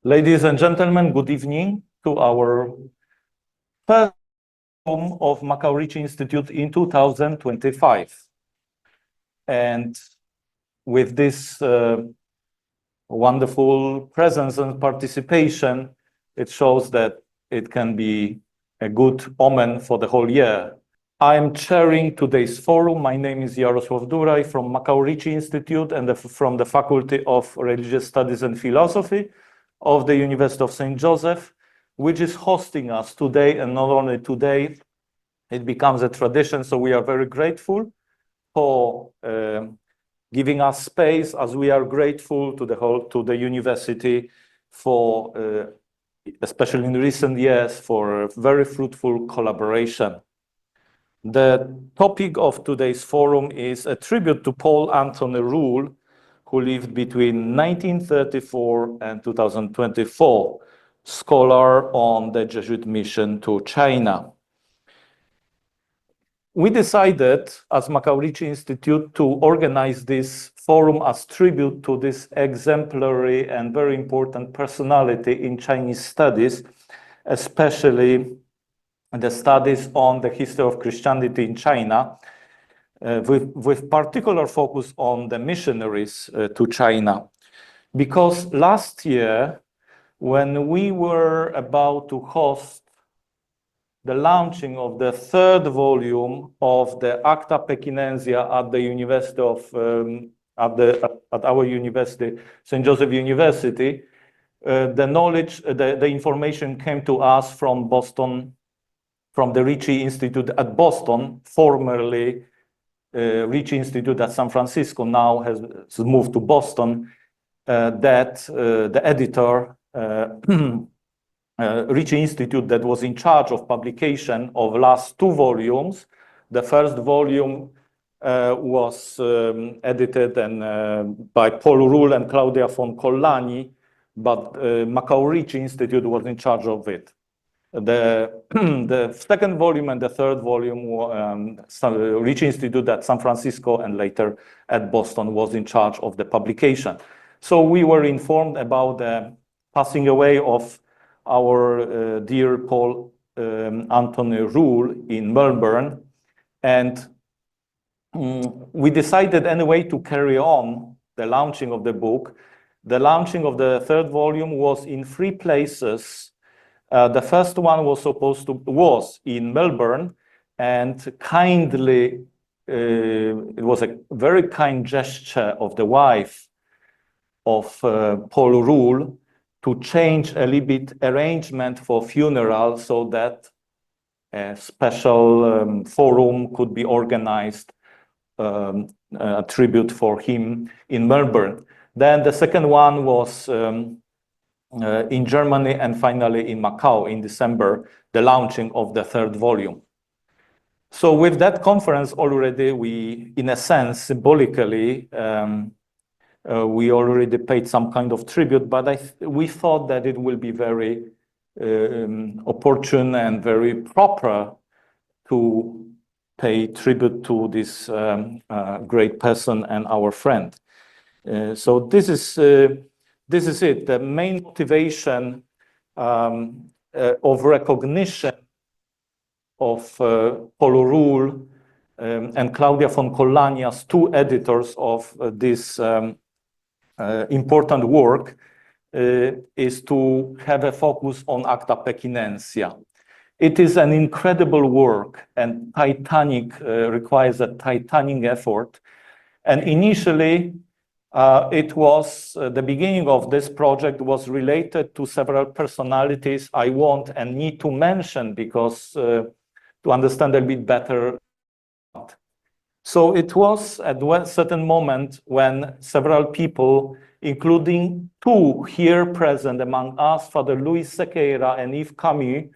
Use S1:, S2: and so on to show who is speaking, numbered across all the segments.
S1: Ladies and gentlemen, good evening to our first forum of Macau Ricci Institute in 2025. And with this wonderful presence and participation, it shows that it can be a good omen for the whole year. I am chairing today's forum. My name is Jarosław Duraj from Macau Ricci Institute and from the Faculty of Religious Studies and Philosophy of the University of St. Joseph, which is hosting us today. And not only today, it becomes a tradition. So we are very grateful for giving us space, as we are grateful to the university for, especially in recent years, for very fruitful collaboration. The topic of today's forum is a tribute to Paul Anthony Rule, who lived between 1934 and 2024, scholar on the Jesuit mission to China. We decided, as Macau Ricci Institute, to organize this forum as tribute to this exemplary and very important personality in Chinese studies, especially the studies on the history of Christianity in China, with particular focus on the missionaries to China. Because last year, when we were about to host the launching of the third volume of the Acta Pekinensia at the University of at our university, St. Joseph University, the information came to us from Boston, from the Ricci Institute at Boston, formerly Ricci Institute at San Francisco, now has moved to Boston, that the editor, Ricci Institute, that was in charge of publication of last two volumes. The first volume was edited by Paul Rule and Claudia von Collani, but Macau Ricci Institute was in charge of it. The second volume and the third volume, Ricci Institute at San Francisco and later at Boston was in charge of the publication. So we were informed about the passing away of our dear Paul Anthony Rule in Melbourne. And we decided anyway to carry on the launching of the book. The launching of the third volume was in three places. The first one was in Melbourne, and kindly, it was a very kind gesture of the wife of Paul Rule to change a little bit arrangement for funeral so that a special forum could be organized, a tribute for him in Melbourne. Then the second one was in Germany, and finally in Macau in December, the launching of the third volume. So with that conference already, we, in a sense, symbolically, we already paid some kind of tribute, but we thought that it will be very opportune and very proper to pay tribute to this great person and our friend. So this is it. The main motivation of recognition of Paul Rule and Claudia von Collani as two editors of this important work is to have a focus on Acta Pekinensia. It is an incredible work and requires a titanic effort. And initially, it was the beginning of this project was related to several personalities I want and need to mention because to understand a bit better. So it was at one certain moment when several people, including two here present among us, Father Luis Sequeira and Yves Camus,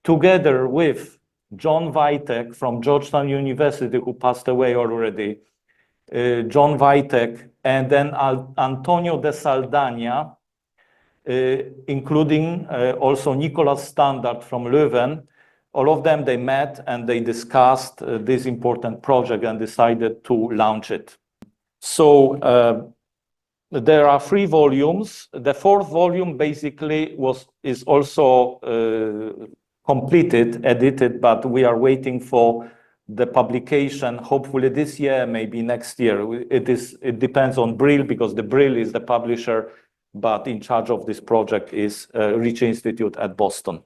S1: together with John Wojtek from Georgetown University, who passed away already, John Wojtek, and then Antonio de Saldana, including also Nicolas Standard from Leuven. All of them, they met and they discussed this important project and decided to launch it. So there are 3 volumes. The 4th volume basically is also completed, edited, but we are waiting for the publication, hopefully this year, maybe next year. It depends on Brill, because the Brill is the publisher, but in charge of this project is Ricci Institute at Boston.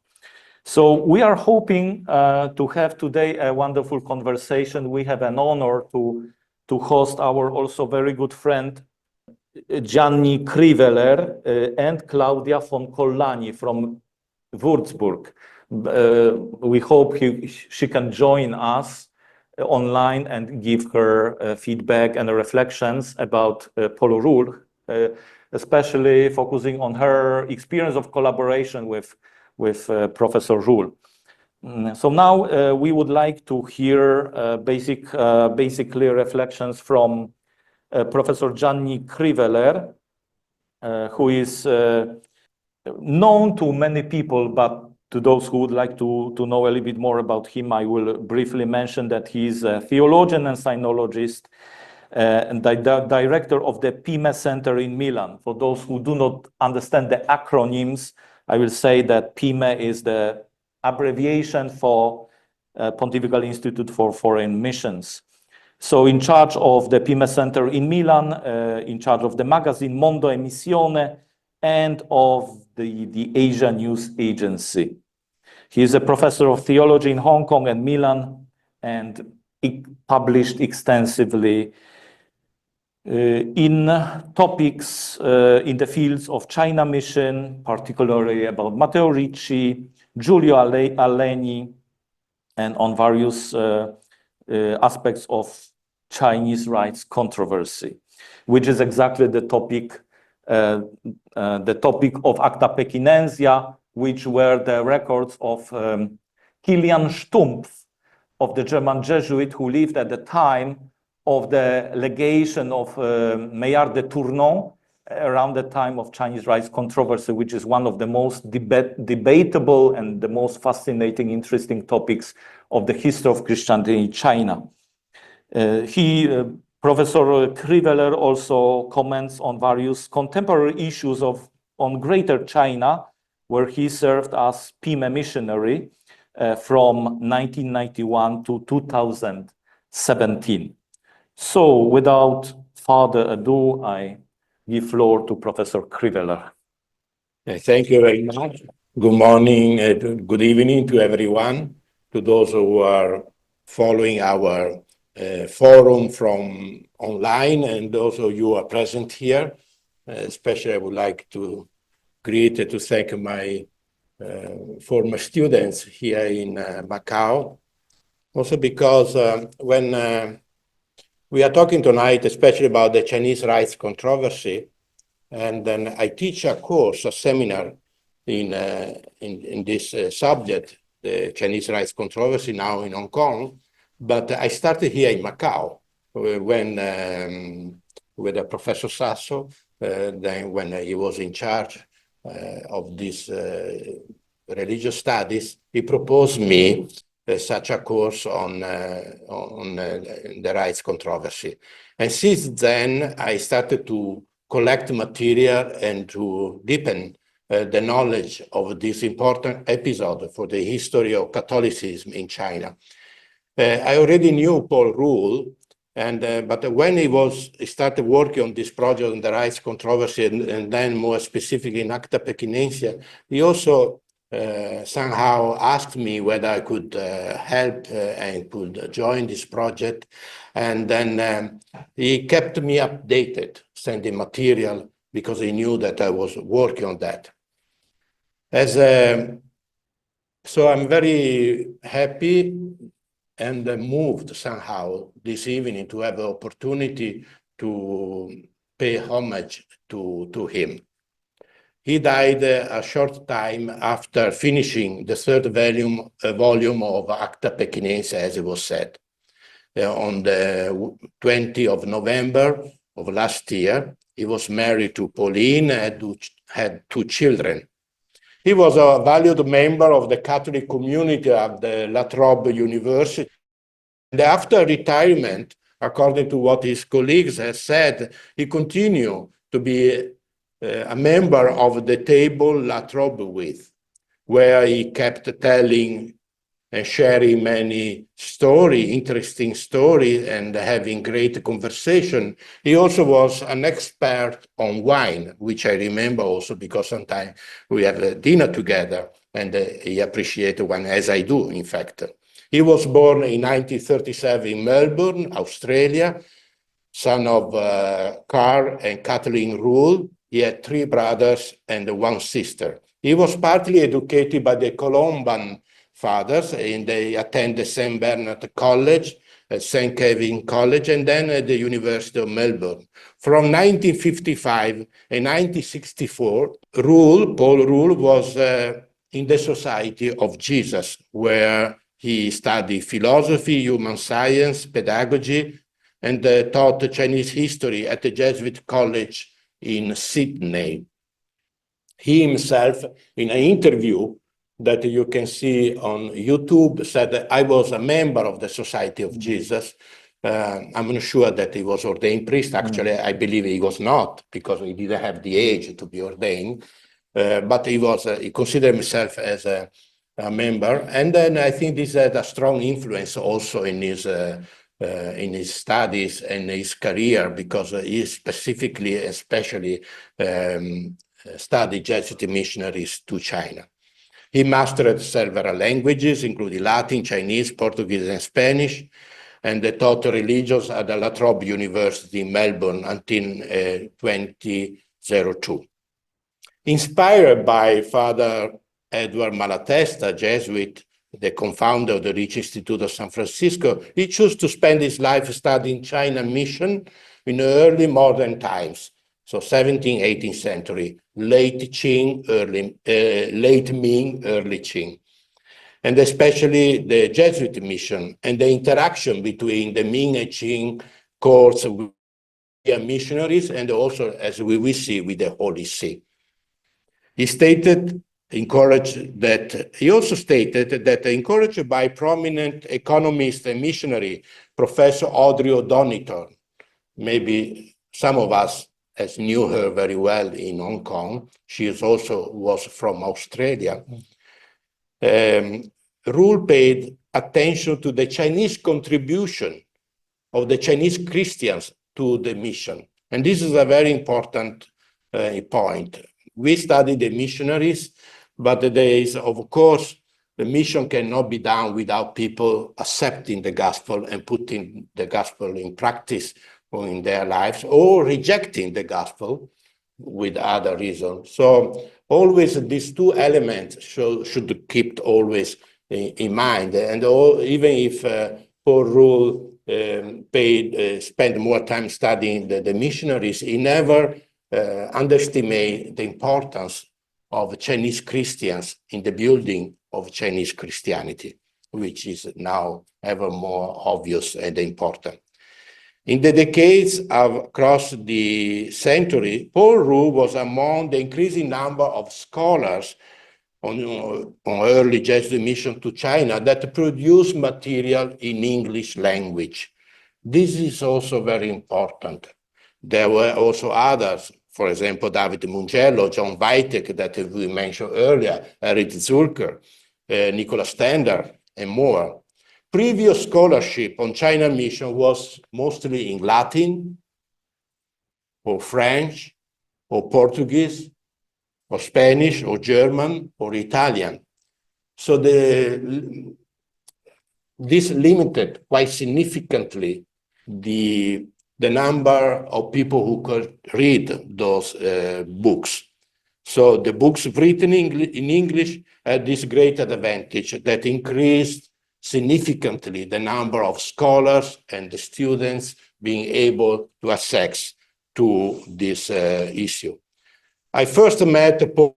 S1: So we are hoping to have today a wonderful conversation. We have an honor to host our also very good friend, Gianni Kriveler and Claudia von Collani from Würzburg. We hope she can join us online and give her feedback and reflections about Polo Rule, especially focusing on her experience of collaboration with Professor Rule. So now we would like to hear basically reflections from Professor Gianni Kriveler, who is known to many people, but to those who would like to know a little bit more about him, I will briefly mention that he is a theologian and sinologist and the director of the PIME Center in Milan. For those who do not understand the acronyms, I will say that PIME is the abbreviation for Pontifical Institute for Foreign Missions. So in charge of the PIME Center in Milan, in charge of the magazine Mondo e Missione, and of the Asia News Agency. He is a professor of theology in Hong Kong and Milan, and published extensively in topics in the fields of China mission, particularly about Macau Ricci, Giulio Aleni, and on various aspects of Chinese Rites Controversy, which is exactly the topic of Acta Pekinensia, which were the records of Kilian Stumpf, of the German Jesuit, who lived at the time of the legation of Maillard de Tournon, around the time of Chinese Rites Controversy, which is one of the most debatable and the most fascinating, interesting topics of the history of Christianity in China. Professor Kriveler also comments on various contemporary issues on Greater China, where he served as PIME missionary from 1991 to 2017. So without further ado, I give floor to Professor Kriveler.
S2: Thank you very much. Good morning, good evening to everyone, to those who are following our forum from online, and those of you who are present here. Especially, I would like to greet and to thank my former students here in Macau. Also because when we are talking tonight, especially about the Chinese Rites Controversy, and then I teach a course, a seminar in this subject, the Chinese Rites Controversy, now in Hong Kong. But I started here in Macau when with Professor Sasso, then when he was in charge of this religious studies, he proposed me such a course on the rights controversy. And since then, I started to collect material and to deepen the knowledge of this important episode for the history of Catholicism in China. I already knew Paul Rule, but when he started working on this project on the rights controversy, and then more specifically in Acta Pekinensia, he also somehow asked me whether I could help and could join this project. And then he kept me updated, sending material, because he knew that I was working on that. So I'm very happy and moved somehow this evening to have the opportunity to pay homage to him. He died a short time after finishing the third volume of Acta Pekinense, as it was said, on the 20th of November of last year. He was married to Pauline and had 2 children. He was a valued member of the Catholic community at the La Trobe University. And after retirement, according to what his colleagues have said, he continued to be a member of the table La Trobe with, where he kept telling and sharing many interesting stories, and having great conversation. He also was an expert on wine, which I remember also because sometimes we have a dinner together, and he appreciated wine, as I do, in fact. He was born in 1937 in Melbourne, Australia, son of Carl and Kathleen Rule. He had 3 brothers and 1 sister. He was partly educated by the Columban fathers, and they attended St. Bernard College, St. Kevin College, and then at the University of Melbourne. From 1955 and 1964, Paul Rule was in the Society of Jesus, where he studied philosophy, human science, pedagogy, and taught Chinese history at the Jesuit College in Sydney. He himself, in an interview that you can see on YouTube, said that I was a member of the Society of Jesus. I'm not sure that he was ordained priest. Actually, I believe he was not, because he didn't have the age to be ordained. But he considered himself as a member. And then I think this had a strong influence also in his studies and his career, because he especially studied Jesuit missionaries to China. He mastered several languages, including Latin, Chinese, Portuguese, and Spanish, and taught religions at the La Trobe University in Melbourne until 2002. Inspired by Father Edward Malatesta, Jesuit, the co-founder of the Ricci Institute of San Francisco, he chose to spend his life studying China mission in early modern times, so 17th, 18th century, late Ming, early Qing, and especially the Jesuit mission and the interaction between the Ming and Qing courts with missionaries, and also, as we will see, with the Holy See. He also stated that encouraged by prominent economist and missionary, Professor Audrey O'Donoghue, maybe some of us as knew her very well in Hong Kong. She was from Australia. Rule paid attention to the Chinese contribution of the Chinese Christians to the mission. And this is a very important point. We study the missionaries, but there is, of course, the mission cannot be done without people accepting the gospel and putting the gospel in practice or in their lives, or rejecting the gospel with other reasons. So always these 2 elements should keep always in mind. And even if Paul Rule spent more time studying the missionaries, he never underestimated the importance of Chinese Christians in the building of Chinese Christianity, which is now ever more obvious and important. In the decades across the century, Paul Rule was among the increasing number of scholars on early Jesuit mission to China that produced material in English language. This is also very important. There were also others, for example, David Mungello, John Weitek, that we mentioned earlier, Eric Zulker, Nicholas Stender, and more. Previous scholarship on China mission was mostly in Latin, or French, or Portuguese, or Spanish, or German, or Italian. So this limited quite significantly the number of people who could read those books. So the books written in English had this great advantage that increased significantly the number of scholars and the students being able to access to this issue. I first met Paul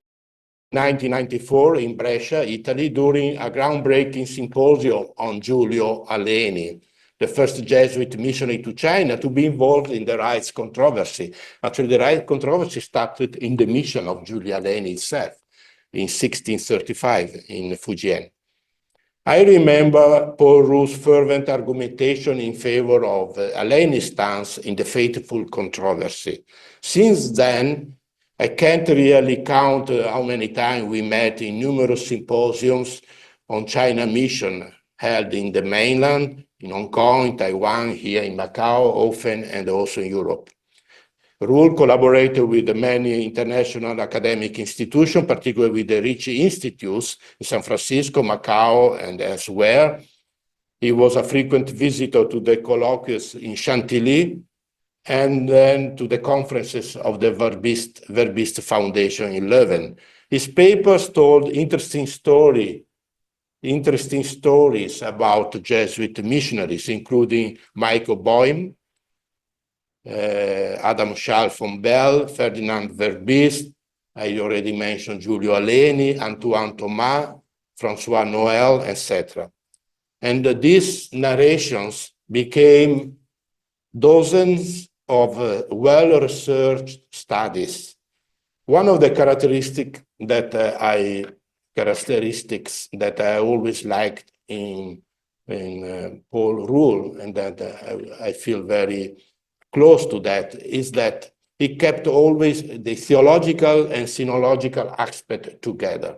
S2: in 1994 in Brescia, Italy, during a groundbreaking symposium on Giulio Aleni, the first Jesuit missionary to China to be involved in the Rites Controversy. Actually, the Rites Controversy started in the mission of Giulio Aleni itself in 1635 in Fujian. I remember Paul Rule's fervent argumentation in favor of Aleni's stance in the fateful controversy. Since then, I can't really count how many times we met in numerous symposiums on China mission held in the mainland, in Hong Kong, in Taiwan, here in Macau, often, and also in Europe. Rule collaborated with many international academic institutions, particularly with the Ricci Institutes in San Francisco, Macau, and elsewhere. He was a frequent visitor to the colloquies in Chantilly, and then to the conferences of the Verbist Foundation in Leuven. His papers told interesting stories about Jesuit missionaries, including Michael Boehm, Adam Schall von Bell, Ferdinand Verbist, I already mentioned Giulio Aleni, Antoine Thomas, François Noël, etc. And these narrations became dozens of well-researched studies. One of the characteristics that I always liked in Paul Rule, and that I feel very close to that, is that he kept always the theological and sinological aspect together,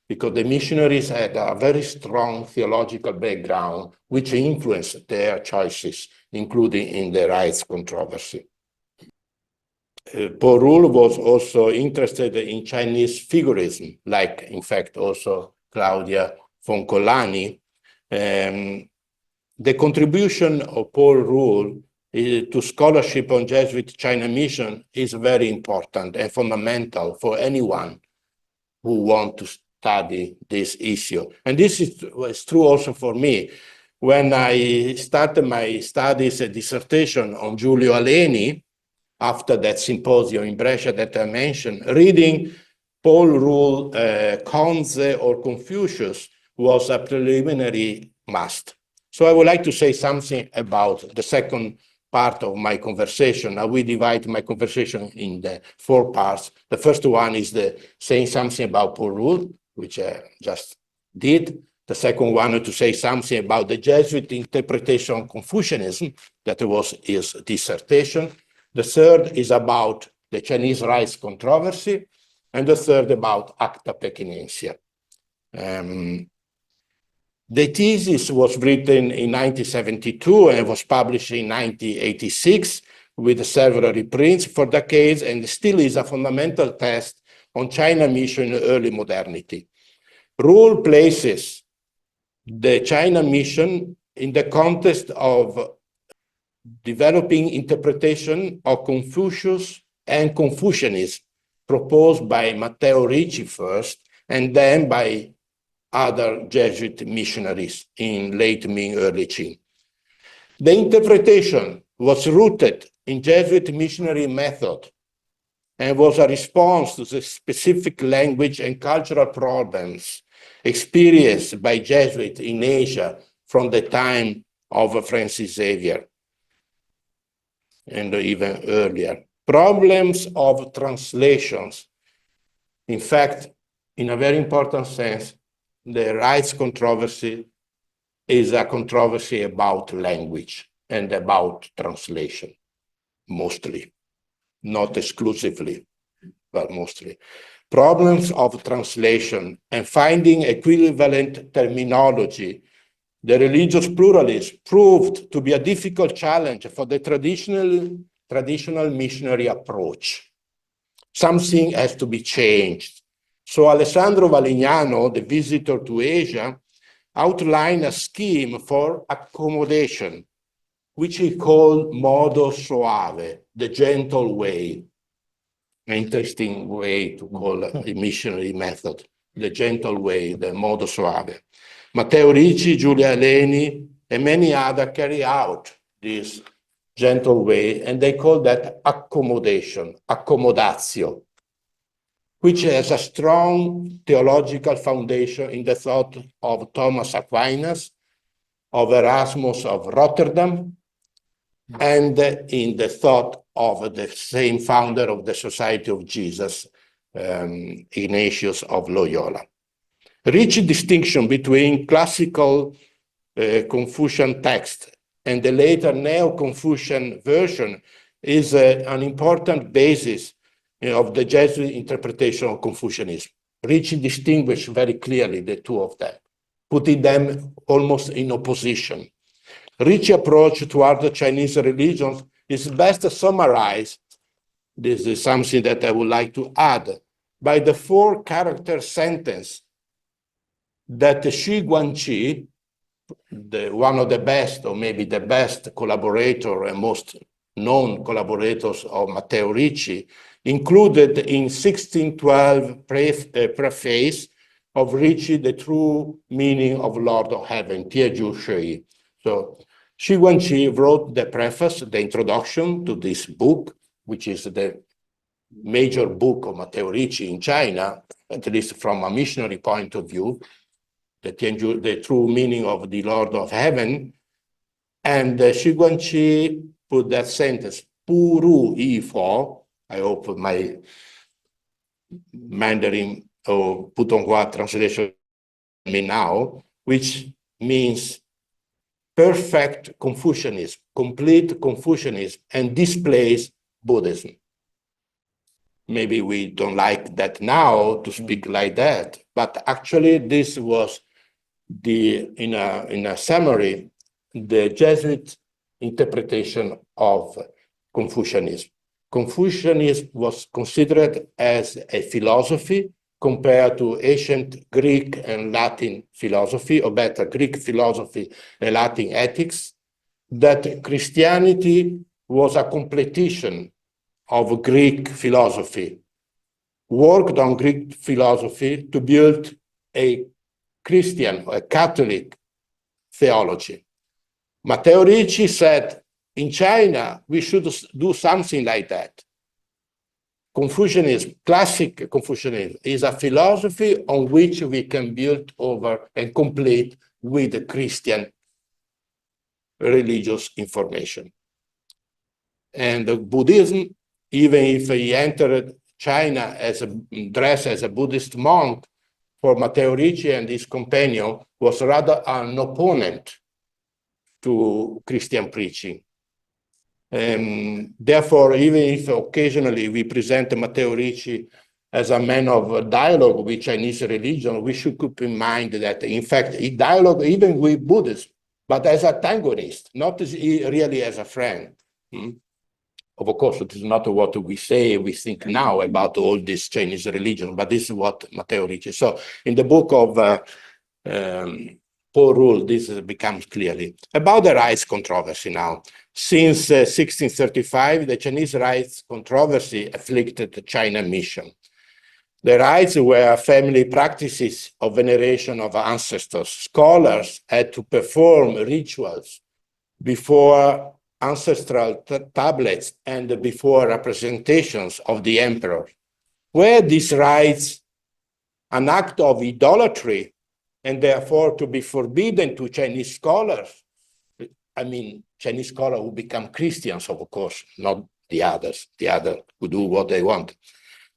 S2: because the missionaries had a very strong theological background, which influenced their choices, including in the rites controversy. Paul Rule was also interested in Chinese figurism, like, in fact, also Claudia von Collani. The contribution of Paul Rule to scholarship on Jesuit China mission is very important and fundamental for anyone who wants to study this issue. And this was true also for me. When I started my studies, a dissertation on Giulio Aleni, after that symposium in Brescia that I mentioned, reading Paul Rule, Conze or Confucius was a preliminary must. So I would like to say something about the second part of my conversation. I will divide my conversation in the 4 parts. The first one is saying something about Paul Rule, which I just did. The second one to say something about the Jesuit interpretation of Confucianism, that was his dissertation. The third is about the Chinese Rites Controversy, and the third about Acta Pekinensia. The thesis was written in 1972 and was published in 1986 with several reprints for decades, and still is a fundamental test on China mission in early modernity. Rule places the China mission in the context of developing interpretation of Confucius and Confucianism proposed by Macau Ricci first, and then by other Jesuit missionaries in late Ming, early Qing. The interpretation was rooted in Jesuit missionary method and was a response to the specific language and cultural problems experienced by Jesuits in Asia from the time of Francis Xavier and even earlier. Problems of translations. In fact, in a very important sense, the rites controversy is a controversy about language and about translation, mostly, not exclusively, but mostly. Problems of translation and finding equivalent terminology. The religious pluralism proved to be a difficult challenge for the traditional missionary approach. Something has to be changed. So Alessandro Valignano, the visitor to Asia, outlined a scheme for accommodation, which he called modo soave, the gentle way. An interesting way to call a missionary method, the gentle way, the modo soave. Macau Ricci, Giulio Aleni, and many others carry out this gentle way, and they call that accommodation, accommodatio, which has a strong theological foundation in the thought of Thomas Aquinas, of Erasmus of Rotterdam, and in the thought of the same founder of the Society of Jesus, Ignatius of Loyola. Ricci distinction between classical Confucian text and the later Neo-Confucian version is an important basis of the Jesuit interpretation of Confucianism. Ricci distinguished very clearly the two of them, putting them almost in opposition. Ricci approach toward the Chinese religions is best summarized, this is something that I would like to add, by the 4-character sentence that Shi Guangqi, one of the best, or maybe the best collaborator and most known collaborators of Matteo Ricci, included in 1612 preface of Ricci, The True Meaning of Lord of Heaven, Tieju Shui. So Shi Guangqi wrote the preface, the introduction to this book, which is the major book of Matteo Ricci in China, at least from a missionary point of view, the True Meaning of the Lord of Heaven. And Shi Guangqi put that sentence, Pu Ru Yi Fo, I hope my Mandarin or Putonghua translation me now, which means perfect Confucianism, complete Confucianism, and displays Buddhism. Maybe we don't like that now to speak like that, but actually this was in a summary, the Jesuit interpretation of Confucianism. Confucianism was considered as a philosophy compared to ancient Greek and Latin philosophy, or better, Greek philosophy and Latin ethics, that Christianity was a completion of Greek philosophy, worked on Greek philosophy to build a Christian or a Catholic theology. Matteo Ricci said, in China, we should do something like that. Confucianism, classic Confucianism, is a philosophy on which we can build over and complete with the Christian religious information. And Buddhism, even if he entered China dressed as a Buddhist monk, for Matteo Ricci and his companion, was rather an opponent to Christian preaching. Therefore, even if occasionally we present Matteo Ricci as a man of dialogue with Chinese religion, we should keep in mind that, in fact, he dialogue even with Buddhism, but as a antagonist, not really as a friend. Of course, it is not what we think now about all this Chinese religion, but this is what Matteo Ricci. So in the book of Paul Rule, this becomes clearly. About the rites controversy now. Since 1635, the Chinese rites controversy afflicted the China mission. The rites were family practices of veneration of ancestors. Scholars had to perform rituals before ancestral tablets and before representations of the emperor. Were these rites an act of idolatry and therefore to be forbidden to Chinese scholars? I mean, Chinese scholars who become Christians, of course, not the others. The others who do what they want.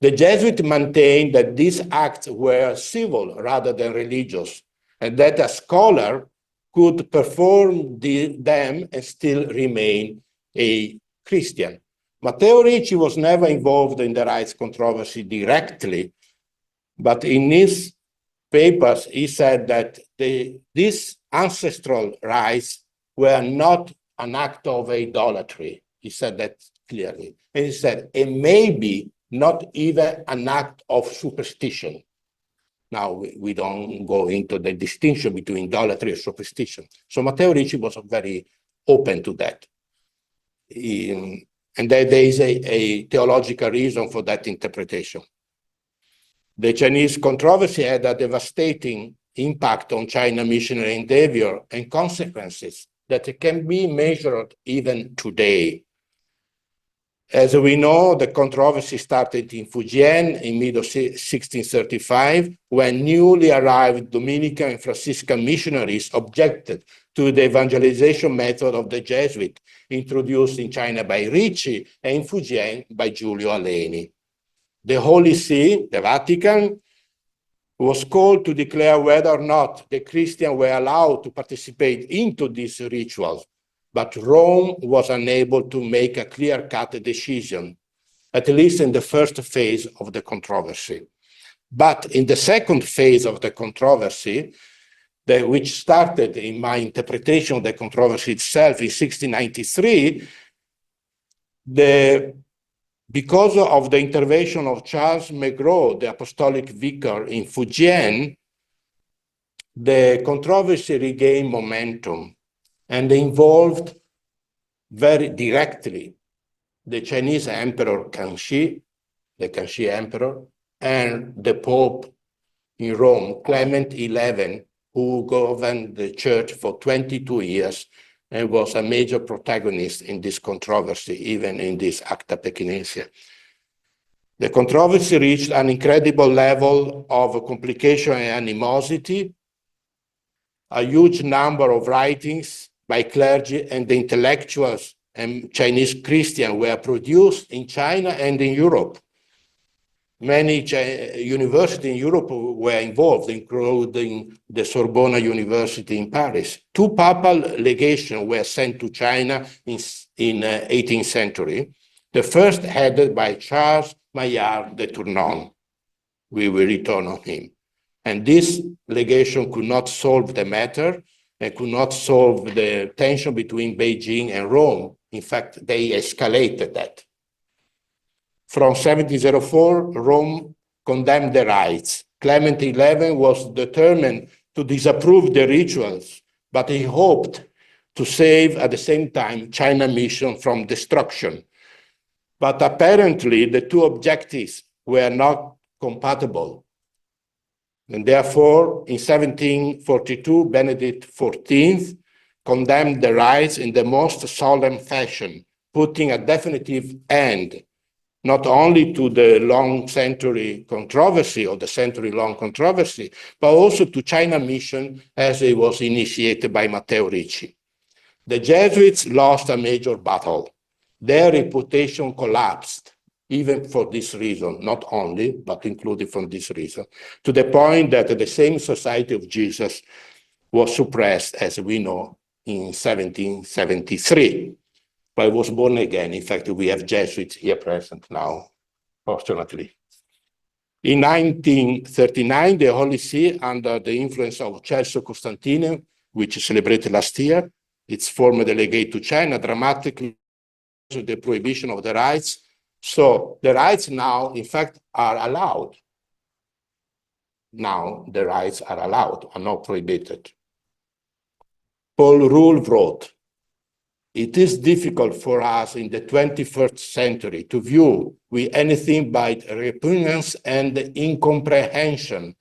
S2: The Jesuits maintained that these acts were civil rather than religious, and that a scholar could perform them and still remain a Christian. Matteo Ricci was never involved in the rites controversy directly, but in his papers, he said that these ancestral rites were not an act of idolatry. He said that clearly. And he said, it may be not even an act of superstition. Now, we don't go into the distinction between idolatry and superstition. So Matteo Ricci was very open to that. And there is a theological reason for that interpretation. The Chinese controversy had a devastating impact on China missionary endeavor and consequences that can be measured even today. As we know, the controversy started in Fujian in mid-1635, when newly arrived Dominican and Franciscan missionaries objected to the evangelization method of the Jesuit, introduced in China by Ricci and in Fujian by Giulio Aleni. The Holy See, the Vatican, was called to declare whether or not the Christians were allowed to participate into these rituals, but Rome was unable to make a clear-cut decision, at least in the first phase of the controversy. But in the second phase of the controversy, which started in my interpretation of the controversy itself in 1693, because of the intervention of Charles Megros, the apostolic vicar in Fujian, the controversy regained momentum and involved very directly the Chinese Emperor Kangxi, the Kangxi Emperor, and the Pope in Rome, Clement XI, who governed the church for 22 years and was a major protagonist in this controversy, even in this Acta Pechinensia. The controversy reached an incredible level of complication and animosity. A huge number of writings by clergy and intellectuals and Chinese Christians were produced in China and in Europe. Many universities in Europe were involved, including the Sorbonne University in Paris. 2 papal legations were sent to China in 18th century. The first headed by Charles Maillard de Tournon. We will return on him. And this legation could not solve the matter and could not solve the tension between Beijing and Rome. In fact, they escalated that. From 1704, Rome condemned the rites. Clement XI was determined to disapprove the rituals, but he hoped to save at the same time China mission from destruction. But apparently the 2 objectives were not compatible. And therefore, in 1742, Benedict XIV condemned the rites in the most solemn fashion, putting a definitive end not only to the long century controversy or the century-long controversy, but also to China mission as it was initiated by Macau Ricci. The Jesuits lost a major battle. Their reputation collapsed, even for this reason, not only, but including from this reason, to the point that the same Society of Jesus was suppressed, as we know, in 1773. But I was born again. In fact, we have Jesuits here present now, fortunately. In 1939, the Holy See, under the influence of Celso Costantino, which celebrated last year, its former delegate to China, dramatically the prohibition of the rites. So the rites now, in fact, are allowed. Now the rites are allowed, are not prohibited. Paul Rule wrote, "It is difficult for us in the 21st century to view with anything but repugnance and incomprehension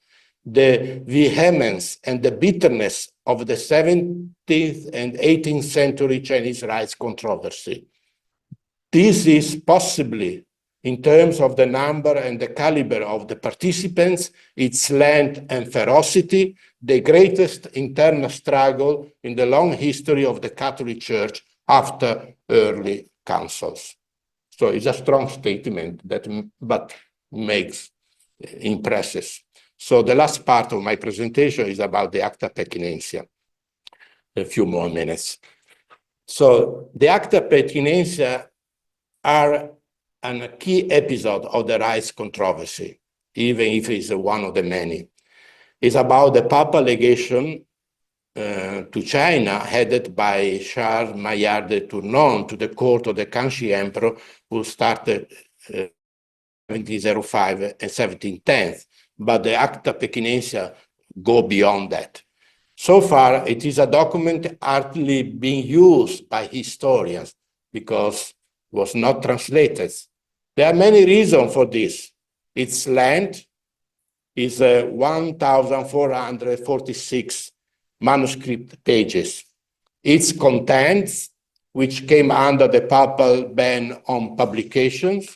S2: the vehemence and the bitterness of the 17th and 18th century Chinese rites controversy. This is possibly, in terms of the number and the caliber of the participants, its length and ferocity, the greatest internal struggle in the long history of the Catholic Church after early councils." So it's a strong statement that, but makes impresses. So the last part of my presentation is about the Acta Pechinensia. A few more minutes. So the Acta Pechinensia are a key episode of the rites controversy, even if it's one of the many. It's about the papal legation to China, headed by Charles Maillard de Tournon, to the court of the Kangxi Emperor, who started 1705 and 1710. But the Acta Pechinensia go beyond that. So far, it is a document hardly being used by historians because it was not translated. There are many reasons for this. Its length is 1,446 manuscript pages. Its contents, which came under the papal ban on publications,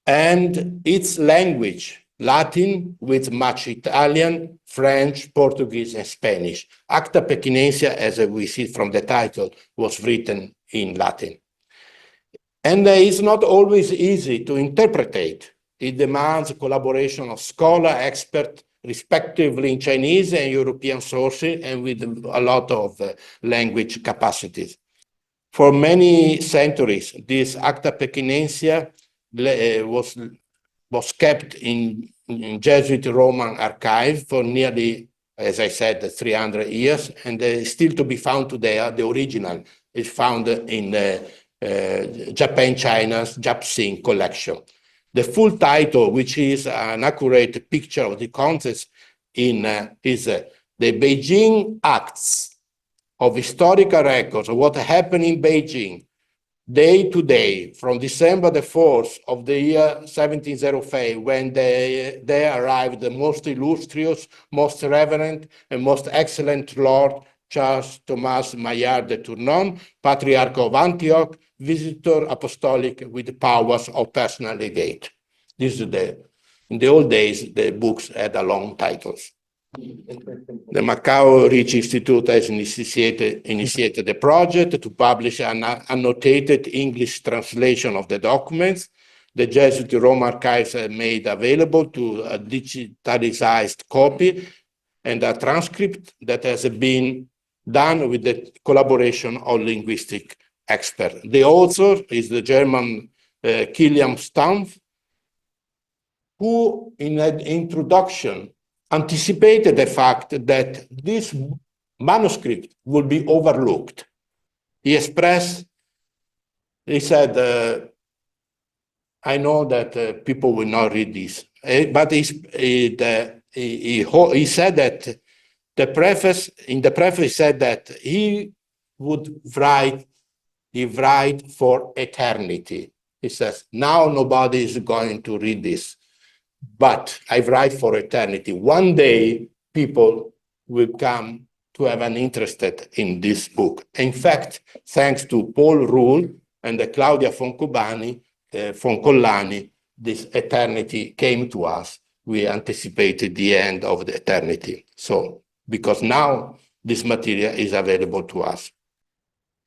S2: and its language, Latin with much Italian, French, Portuguese, and Spanish. Acta Pechinensia, as we see from the title, was written in Latin. And it's not always easy to interpret. it demands collaboration of scholar, expert, respectively in Chinese and European sources, and with a lot of language capacities. For many centuries, this Acta Pekinensia was kept in Jesuit Roman archive for nearly, as I said, 300 years, and still to be found today. The original is found in Japan China's Japsing collection. The full title, which is an accurate picture of the contents, is the Beijing Acts of Historical Records of what happened in Beijing day to day, from December the 4th of the year 1705, when they arrived, the most illustrious, most reverend, and most excellent Lord Charles Thomas Maillard de Tournon, Patriarch of Antioch, Visitor Apostolic with powers of personal legate. This is in the old days, the books had a long titles. The Macau Ricci Institute has initiated the project to publish an annotated English translation of the documents. The Jesuit Rome archives have made available to a digitalized copy and a transcript that has been done with the collaboration of linguistic experts. The author is the German Kilian Stampf, who in an introduction anticipated the fact that this manuscript would be overlooked. He said, I know that people will not read this, but he said that in the preface he said that he would write for eternity. He says, now nobody is going to read this, but I write for eternity. One day, people will come to have an interest in this book. In fact, thanks to Paul Rule and Claudia Foncolani, this eternity came to us. We anticipated the end of the eternity. So, because now this material is available to us.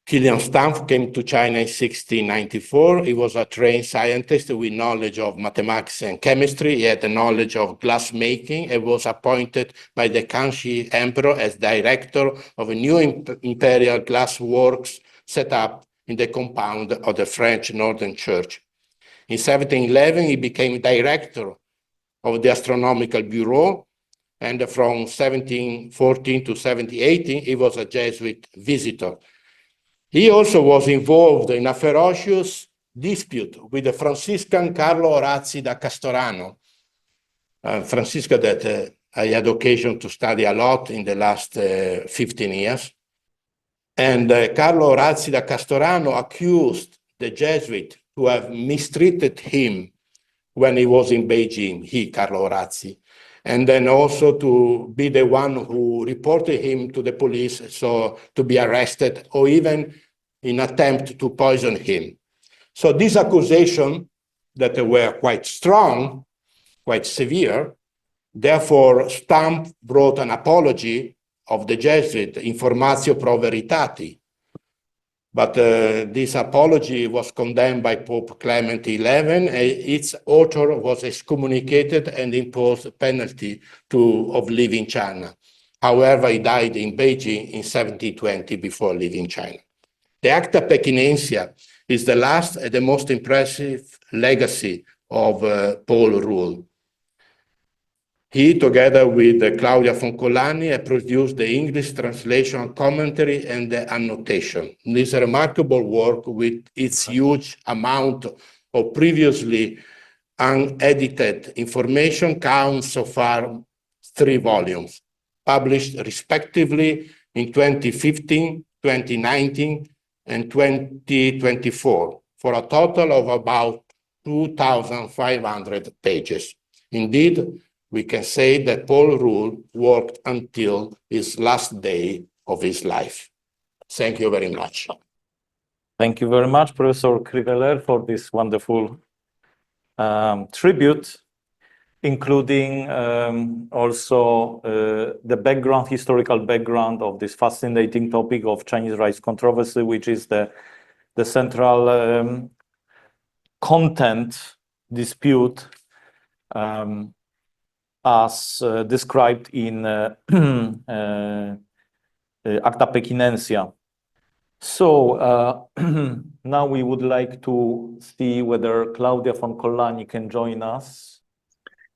S2: Kilian Stampf came to China in 1694. He was a trained scientist with knowledge of mathematics and chemistry. He had the knowledge of glassmaking and was appointed by the Kangxi Emperor as director of a new imperial glass works set up in the compound of the French Northern Church. In 1711, he became director of the Astronomical Bureau, and from 1714 to 1718, he was a Jesuit visitor. He also was involved in a ferocious dispute with the Franciscan Carlo Orazzi da Castorano, Franciscan that I had occasion to study a lot in the last 15 years. And Carlo Orazzi da Castorano accused the Jesuit to have mistreated him when he was in Beijing, Carlo Orazzi, and then also to be the one who reported him to the police, so to be arrested, or even in attempt to poison him. So these accusations that were quite strong, quite severe, therefore Stampf wrote an apology of the Jesuit, Informatio Pro Veritate. But this apology was condemned by Pope Clement XI, and its author was excommunicated and imposed a penalty of leaving China. However, he died in Beijing in 1720 before leaving China. The Acta Pekinensia is the last and the most impressive legacy of Paul Rule. He, together with Claudia Foncolani, produced the English translation, commentary, and the annotation. This remarkable work, with its huge amount of previously unedited information, counts so far 3 volumes, published respectively in 2015, 2019, and 2024, for a total of about 2,500 pages. Indeed, we can say that Paul Rule worked until his last day of his life. Thank you very much.
S1: Thank you very much, Professor Kriveler, for this wonderful tribute, including also the background, historical background of this fascinating topic of Chinese Rites Controversy, which is the central content dispute as described in Acta Pekinensia. So now we would like to see whether Claudia von Collani can join us.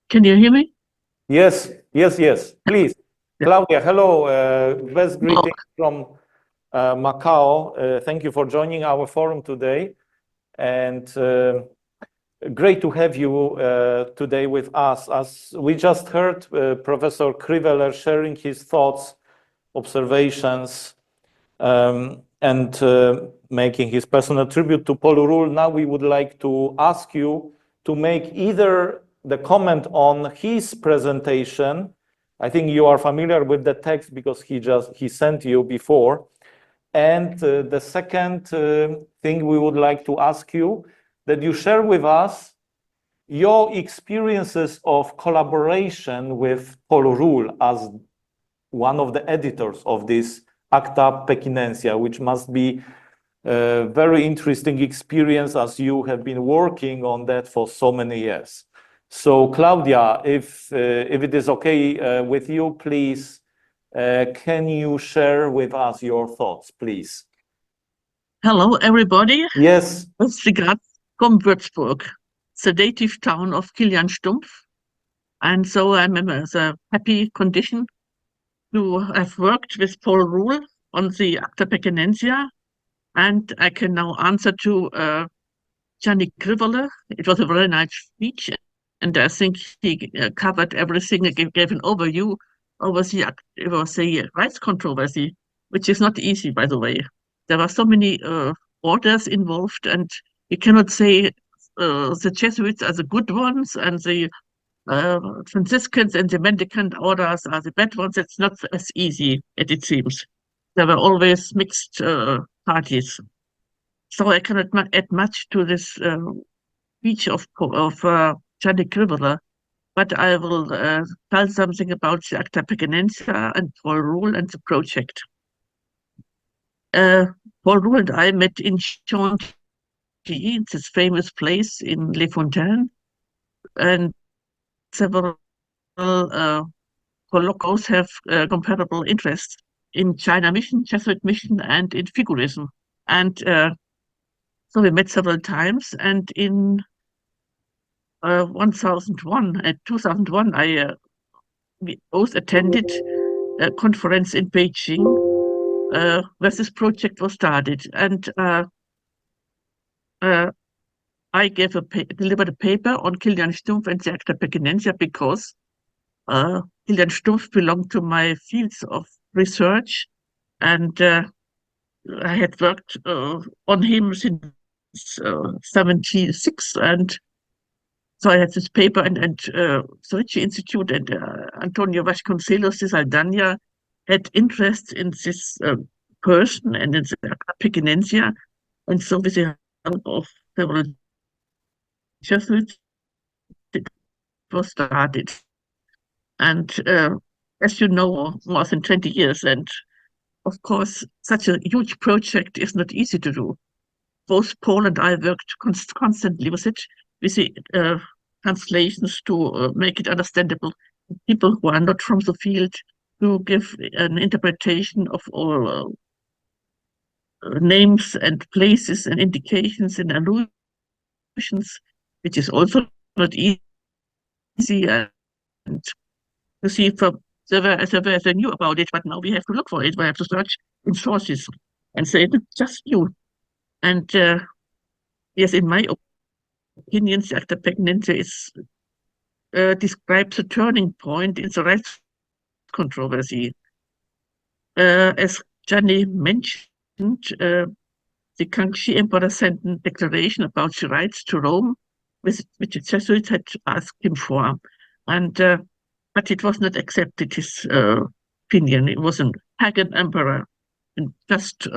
S3: Can you hear me?
S1: Yes, please.
S3: Yeah.
S1: Claudia, hello. Best greetings from Macau. Thank you for joining our forum today. And great to have you today with us. As we just heard, Professor Kriveler sharing his thoughts, observations, and making his personal tribute to Paul Rule. Now we would like to ask you to make either the comment on his presentation. I think you are familiar with the text because he sent you before. And the second thing we would like to ask you, that you share with us your experiences of collaboration with Paul Rule as one of the editors of this Acta Pekinensia, which must be a very interesting experience as you have been working on that for so many years. So Claudia, if it is okay with you, please, can you share with us your thoughts, please?
S3: Hello, everybody.
S1: Yes.
S3: With regards from Würzburg, the native town of Kilian Stumpf. And so I'm in a happy condition to have worked with Paul Rule on the Acta Pekinensia. And I can now answer to Gianni Kriveler. It was a very nice speech. And I think he covered everything. He gave an overview over the rights controversy, which is not easy, by the way. There were so many orders involved, and you cannot say the Jesuits are the good ones and the Franciscans and the Mendicant orders are the bad ones. It's not as easy as it seems. There were always mixed parties. So I cannot add much to this speech of Gianni Kriveler, but I will tell something about the Acta Pekinensia and Paul Rule and the project. Paul Rule and I met in Chantilly, this famous place in Les Fontaines, and several colloquials have comparable interests in China mission, Jesuit mission, and in figurism. And so we met several times, and in 2001, we both attended a conference in Beijing where this project was started. And I delivered a paper on Kilian Stumpf and the Acta Pekinensia because Kilian Stumpf belonged to my fields of research, and I had worked on him since 1976, and so I had this paper, and the Ricci Institute and Antonio Vasconcelos de Saldaña had interest in this person and in the Acta Pekinensia, and so with the help of several Jesuits, it was started. And as you know, more than 20 years, and of course, such a huge project is not easy to do. Both Paul and I worked constantly with it, with the translations to make it understandable to people who are not from the field, to give an interpretation of all names and places and indications and allusions, which is also not easy. And you see, they knew about it, but now we have to look for it. We have to search in sources and say it's just you. And yes, in my opinion, the Acta Pekinensia describes a turning point in the rights controversy. As Gianni mentioned, the Kangxi Emperor sent a declaration about the rights to Rome, which the Jesuits had asked him for. And but it was not accepted, his opinion. It was a pagan emperor and just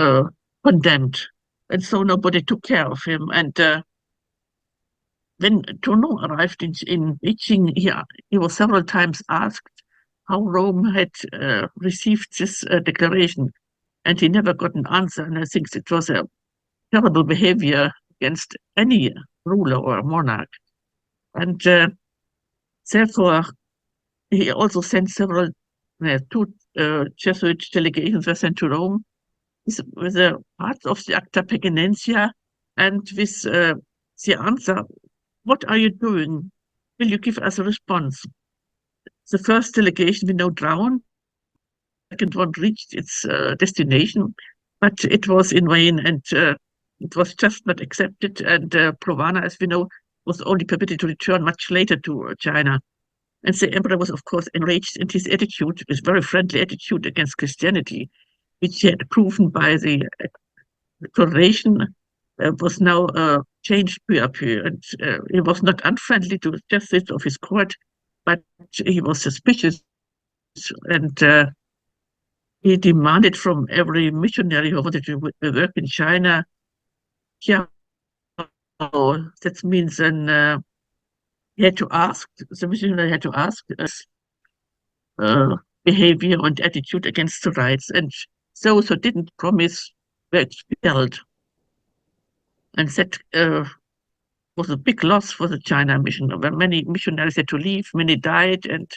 S3: condemned. And so nobody took care of him. And when Tournon arrived in Beijing, he was several times asked how Rome had received this declaration. And he never got an answer. And I think it was a terrible behavior against any ruler or monarch. And therefore, he also sent several, two Jesuit delegations were sent to Rome with the parts of the Acta Pekinensia and with the answer, what are you doing? Will you give us a response? The first delegation we know drowned, the second one reached its destination, but it was in vain and it was just not accepted. And Provana, as we know, was only permitted to return much later to China. And the emperor was, of course, enraged in his attitude, his very friendly attitude against Christianity, which he had proven by the toleration, was now changed peu à peu. And he was not unfriendly to the Jesuits of his court, but he was suspicious. And he demanded from every missionary who wanted to work in China, yeah, that means then he had to ask, the missionary had to ask behavior and attitude against the rites, and those who didn't promise were expelled. And that was a big loss for the China mission, where many missionaries had to leave, many died, and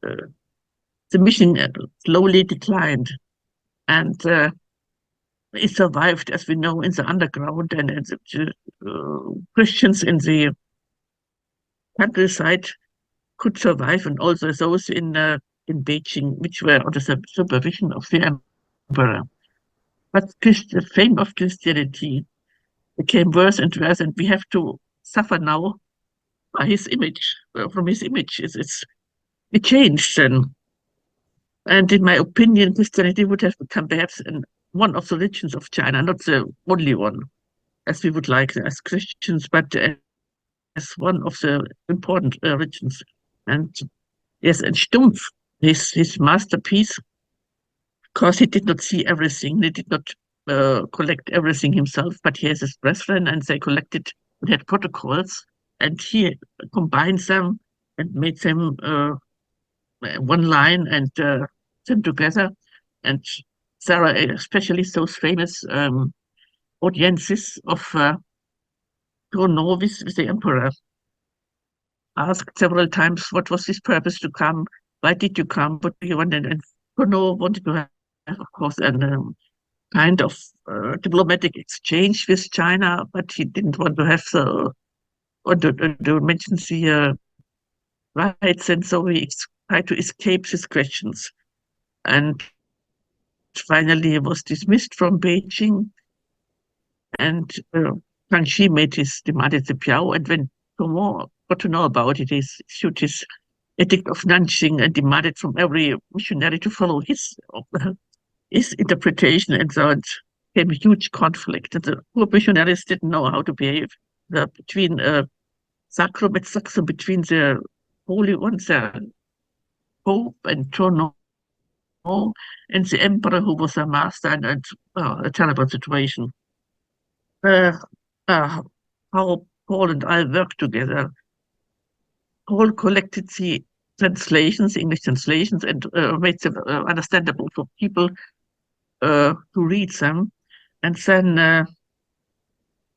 S3: the mission slowly declined. And it survived, as we know, in the underground, and the Christians in the countryside could survive, and also those in Beijing, which were under the supervision of the emperor. But the fame of Christianity became worse and worse, and we have to suffer now by his image, from his image. It changed then. And in my opinion, Christianity would have become perhaps one of the religions of China, not the only one, as we would like as Christians, but as one of the important religions. And yes, and Stumpf, his masterpiece, because he did not see everything, he did not collect everything himself, but he has his brethren, and they collected and had protocols, and he combined them and made them one line and them together. And there are especially those famous audiences of Tourneau with the emperor, asked several times, what was his purpose to come? Why did you come? What do you want? And Tourneau wanted to have, of course, a kind of diplomatic exchange with China, but he didn't want to have to mention the rights, and so he tried to escape his questions. And finally, he was dismissed from Beijing, and Kangxi demanded the Piao, and when Tourneau got to know about it, he issued his Edict of Nanjing and demanded from every missionary to follow his interpretation, and so it became a huge conflict. And the poor missionaries didn't know how to behave between Sacrum et Saxum, between the holy ones, the Pope and Tourneau, and the emperor, who was their master, and a terrible situation. How Paul and I worked together. Paul collected the translations, English translations, and made them understandable for people to read them. And then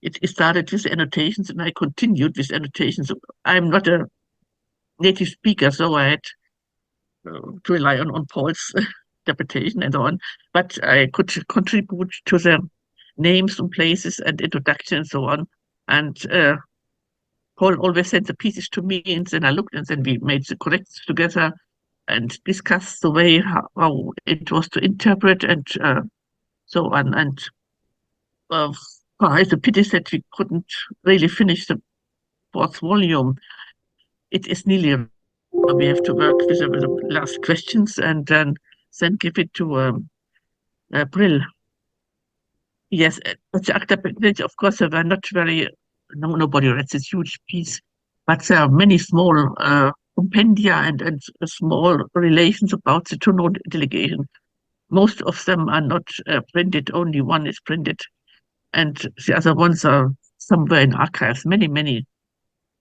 S3: it started with annotations, and I continued with annotations. I'm not a native speaker, so I had to rely on Paul's interpretation and so on, but I could contribute to the names and places and introduction and so on. And Paul always sent the pieces to me, and then I looked, and then we made the corrections together and discussed the way how it was to interpret and so on. And it's a pity that we couldn't really finish the fourth volume. It is nearly, we have to work with the last questions and then give it to Brill. Yes, but the Acta Pekinensia, of course, they were not very, nobody read this huge piece, but there are many small compendia and small relations about the Tourneau delegation. Most of them are not printed, only one is printed, and the other ones are somewhere in archives, many,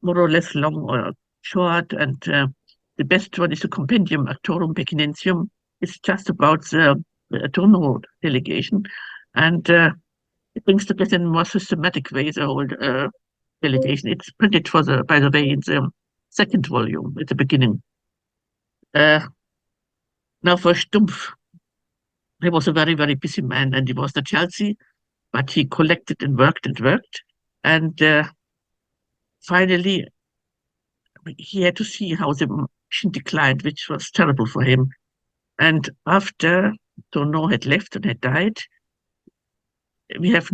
S3: more or less long or short, and the best one is the Compendium Actorum Pekinensium. It's just about the Tourneau delegation, and it brings together in a more systematic way the whole delegation. It's printed by the way, in the second volume at the beginning. Now for Stumpf, he was a very, very busy man, and he was at Chelsea, but he collected and worked and worked. And finally, he had to see how the mission declined, which was terrible for him. And after Tournon had left and had died, we have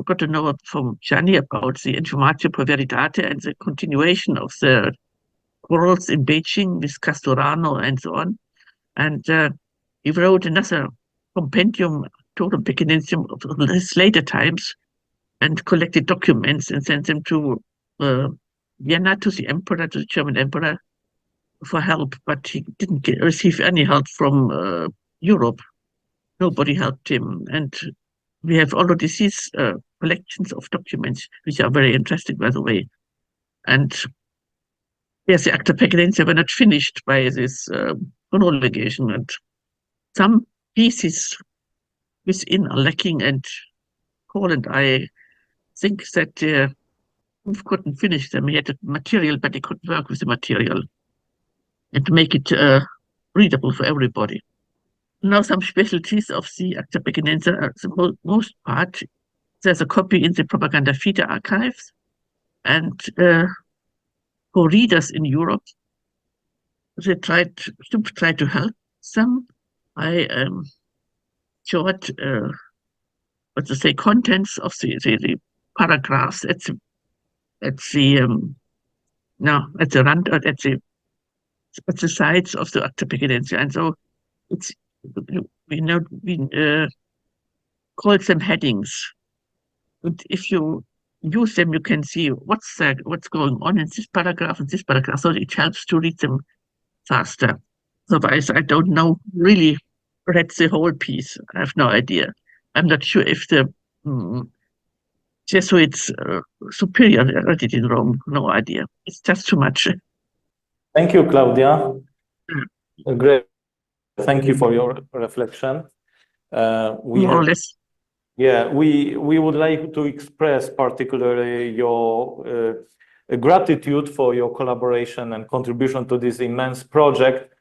S3: got to know from Gianni about the Informatio per Veritate and the continuation of the quarrels in Beijing with Castorano and so on. And he wrote another compendium, Totum Pekinensium, of his later times, and collected documents and sent them to Vienna, to the emperor, to the German emperor, for help. But he didn't receive any help from Europe. Nobody helped him. And we have already these collections of documents, which are very interesting, by the way. And yes, the Acta Pekinensia were not finished by this legation, and some pieces within are lacking, and Paul and I think that we couldn't finish them. He had the material, but he couldn't work with the material and to make it readable for everybody. Now some specialties of the Acta Pekinensia, the most part, there's a copy in the Propaganda Fide archives, and for readers in Europe, they tried to help some. I showed what to say, contents of the paragraphs at the rand, at the sides of the Acta Pekinensia, and so it's we call them headings, and if you use them, you can see what's going on in this paragraph and this paragraph, so it helps to read them faster. Otherwise, I don't know really read the whole piece. I have no idea. I'm not sure if the Jesuits superior read it in Rome. No idea. It's just too much.
S1: Thank you, Claudia. Great. Thank you for your reflection.
S3: More or less.
S1: Yeah, we would like to express particularly your gratitude for your collaboration and contribution to this immense project,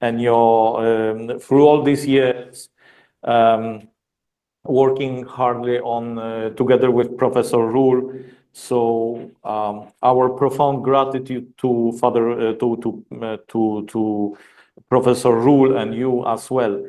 S1: and your through all these years working hardly on together with Professor Rule. So our profound gratitude to Professor Rule and you as well.